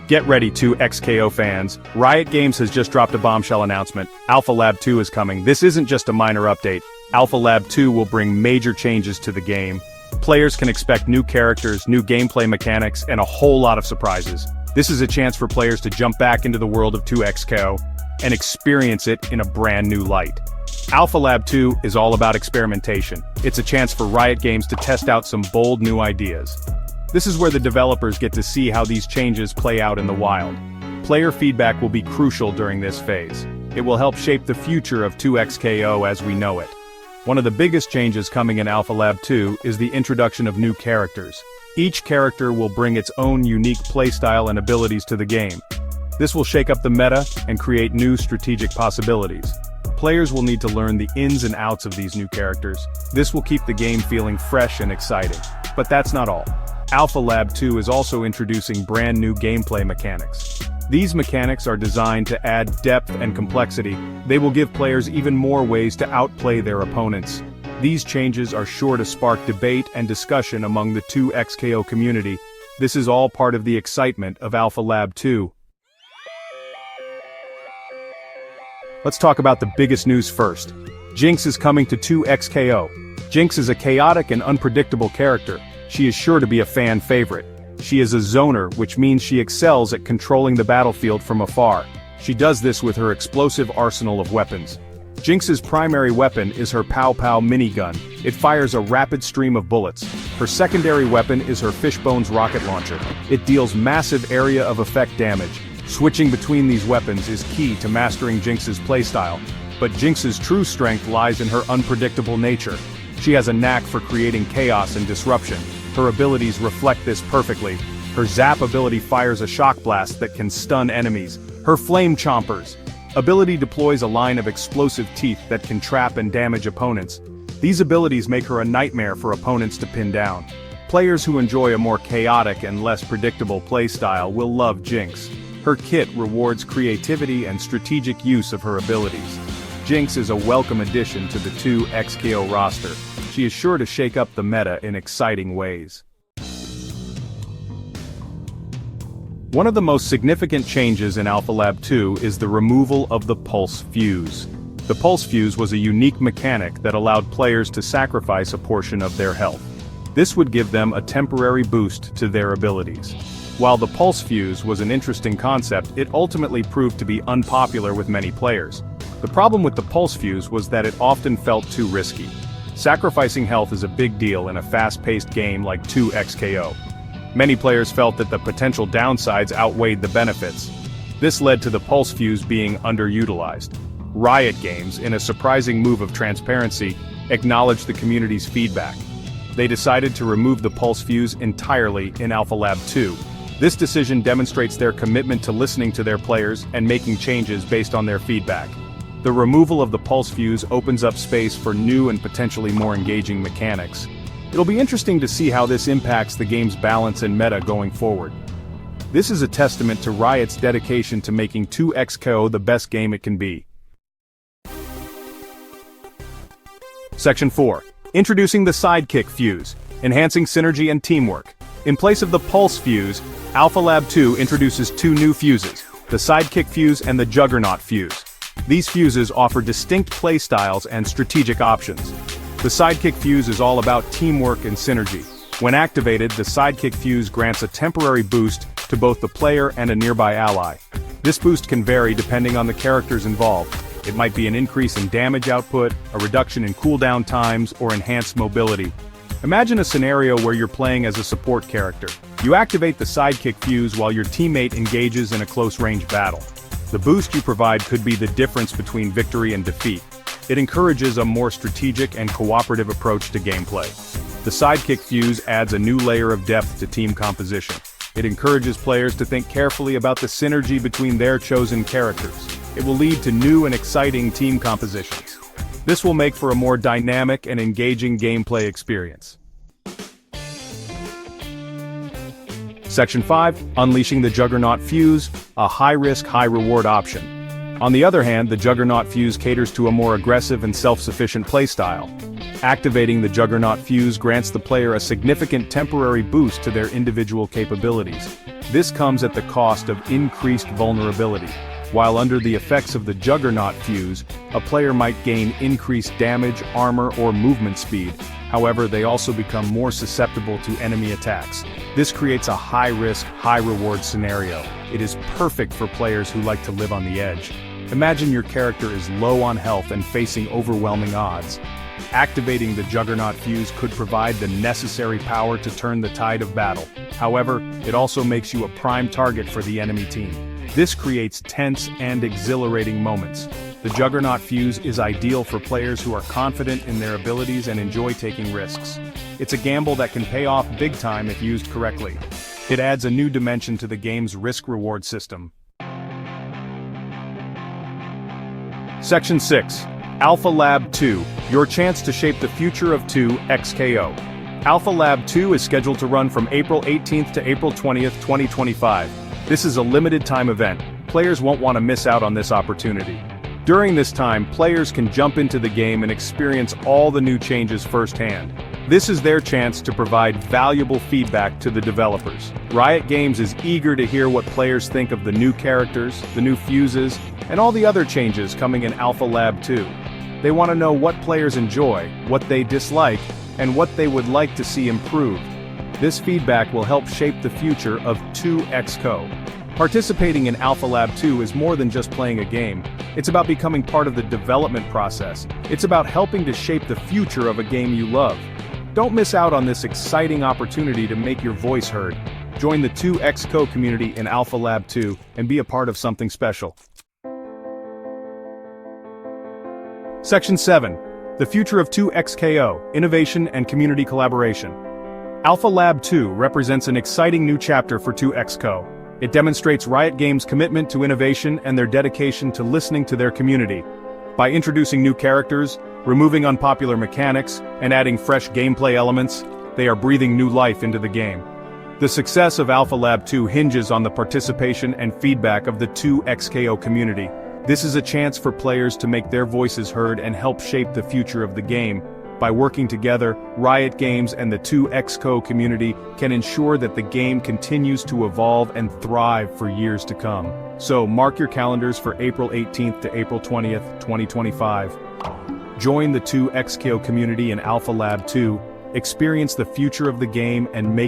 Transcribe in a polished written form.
Get ready, 2XKO fans. Riot Games has just dropped a bombshell announcement. Alpha Lab 2 is coming. This isn't just a minor update. Alpha Lab 2 will bring major changes to the game. Players can expect new characters, new gameplay mechanics, and a whole lot of surprises. This is a chance for players to jump back into the world of 2XKO and experience it in a brand new light. Alpha Lab 2 is all about experimentation. It's a chance for Riot Games to test out some bold new ideas. This is where the developers get to see how these changes play out in the wild. Player feedback will be crucial during this phase. It will help shape the future of 2XKO as we know it. One of the biggest changes coming in Alpha Lab 2 is the introduction of new characters. Each character will bring its own unique playstyle and abilities to the game. This will shake up the meta and create new strategic possibilities. Players will need to learn the ins and outs of these new characters. This will keep the game feeling fresh and exciting. But that's not all. Alpha Lab 2 is also introducing brand new gameplay mechanics. These mechanics are designed to add depth and complexity. They will give players even more ways to outplay their opponents. These changes are sure to spark debate and discussion among the 2XKO community. This is all part of the excitement of Alpha Lab 2. Let's talk about the biggest news first. Jinx is coming to 2XKO. Jinx is a chaotic and unpredictable character. She is sure to be a fan favorite. She is a zoner, which means she excels at controlling the battlefield from afar. She does this with her explosive arsenal of weapons. Jinx's primary weapon is her Pow Pow minigun. It fires a rapid stream of bullets. Her secondary weapon is her Fishbones rocket launcher. It deals massive area of effect damage. Switching between these weapons is key to mastering Jinx's playstyle. But Jinx's true strength lies in her unpredictable nature. She has a knack for creating chaos and disruption. Her abilities reflect this perfectly. Her Zap ability fires a shock blast that can stun enemies. Her Flame Chompers ability deploys a line of explosive teeth that can trap and damage opponents. These abilities make her a nightmare for opponents to pin down. Players who enjoy a more chaotic and less predictable playstyle will love Jinx. Her kit rewards creativity and strategic use of her abilities. Jinx is a welcome addition to the 2XKO roster. She is sure to shake up the meta in exciting ways. One of the most significant changes in Alpha Lab 2 is the removal of the Pulse Fuse. The Pulse Fuse was a unique mechanic that allowed players to sacrifice a portion of their health. This would give them a temporary boost to their abilities. While the Pulse Fuse was an interesting concept, it ultimately proved to be unpopular with many players. The problem with the Pulse Fuse was that it often felt too risky. Sacrificing health is a big deal in a fast-paced game like 2XKO. Many players felt that the potential downsides outweighed the benefits. This led to the Pulse Fuse being underutilized. Riot Games, in a surprising move of transparency, acknowledged the community's feedback. They decided to remove the Pulse Fuse entirely in Alpha Lab 2. This decision demonstrates their commitment to listening to their players and making changes based on their feedback. The removal of the Pulse Fuse opens up space for new and potentially more engaging mechanics. It'll be interesting to see how this impacts the game's balance and meta going forward. This is a testament to Riot's dedication to making 2XKO the best game it can be. Section 4. Introducing the Sidekick Fuse, enhancing synergy and teamwork. In place of the Pulse Fuse, Alpha Lab 2 introduces two new fuses, the Sidekick Fuse and the Juggernaut Fuse. These fuses offer distinct playstyles and strategic options. The Sidekick Fuse is all about teamwork and synergy. When activated, the Sidekick Fuse grants a temporary boost to both the player and a nearby ally. This boost can vary depending on the characters involved. It might be an increase in damage output, a reduction in cooldown times, or enhanced mobility. Imagine a scenario where you're playing as a support character. You activate the Sidekick Fuse while your teammate engages in a close-range battle. The boost you provide could be the difference between victory and defeat. It encourages a more strategic and cooperative approach to gameplay. The Sidekick Fuse adds a new layer of depth to team composition. It encourages players to think carefully about the synergy between their chosen characters. It will lead to new and exciting team compositions. This will make for a more dynamic and engaging gameplay experience. Section 5. Unleashing the Juggernaut Fuse, a high-risk, high-reward option. On the other hand, the Juggernaut Fuse caters to a more aggressive and self-sufficient playstyle. Activating the Juggernaut fuse grants the player a significant temporary boost to their individual capabilities. This comes at the cost of increased vulnerability. While under the effects of the Juggernaut fuse, a player might gain increased damage, armor, or movement speed. However, they also become more susceptible to enemy attacks. This creates a high-risk, high-reward scenario. It is perfect for players who like to live on the edge. Imagine your character is low on health and facing overwhelming odds. Activating the Juggernaut fuse could provide the necessary power to turn the tide of battle. However, it also makes you a prime target for the enemy team. This creates tense and exhilarating moments. The Juggernaut fuse is ideal for players who are confident in their abilities and enjoy taking risks. It's a gamble that can pay off big time if used correctly. It adds a new dimension to the game's risk-reward system. Section 6. Alpha Lab 2, your chance to shape the future of 2XKO. Alpha Lab 2 is scheduled to run from April 18th to April 20th, 2025. This is a limited-time event. Players won't want to miss out on this opportunity. During this time, players can jump into the game and experience all the new changes firsthand. This is their chance to provide valuable feedback to the developers. Riot Games is eager to hear what players think of the new characters, the new fuses, and all the other changes coming in Alpha Lab 2. They want to know what players enjoy, what they dislike, and what they would like to see improved. This feedback will help shape the future of 2XCO. Participating in Alpha Lab 2 is more than just playing a game. It's about becoming part of the development process. It's about helping to shape the future of a game you love. Don't miss out on this exciting opportunity to make your voice heard. Join the 2XCO community in Alpha Lab 2 and be a part of something special. Section 7. The future of 2XKO, innovation and community collaboration. Alpha Lab 2 represents an exciting new chapter for 2XCO. It demonstrates Riot Games' commitment to innovation and their dedication to listening to their community. By introducing new characters, removing unpopular mechanics, and adding fresh gameplay elements, they are breathing new life into the game. The success of Alpha Lab 2 hinges on the participation and feedback of the 2XKO community. This is a chance for players to make their voices heard and help shape the future of the game. By working together, Riot Games and the 2XCO community can ensure that the game continues to evolve and thrive for years to come. So mark your calendars for April 18th to April 20th, 2025. Join the 2XKO community in Alpha Lab 2, experience the future of the game and make